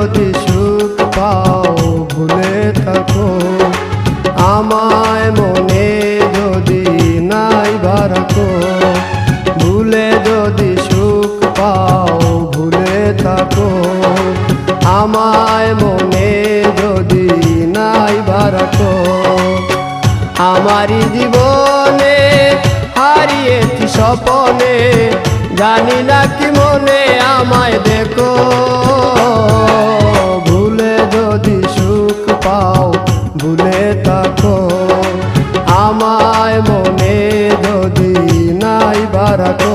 যদি সুখ পাও ভুলে থাকো আমায় মনে যদি নাইবা রাখো ভুলে যদি সুখ পাও ভুলে থাকো আমায় মনে যদি নাইবা রাখো আমারি জীবনে হারিয়েছি স্বপনে জানি না কি মনে আমায় দেখো ভুলে যদি সুখ পাও ভুলে থাকো আমায় মনে যদি নাইবা রাখো।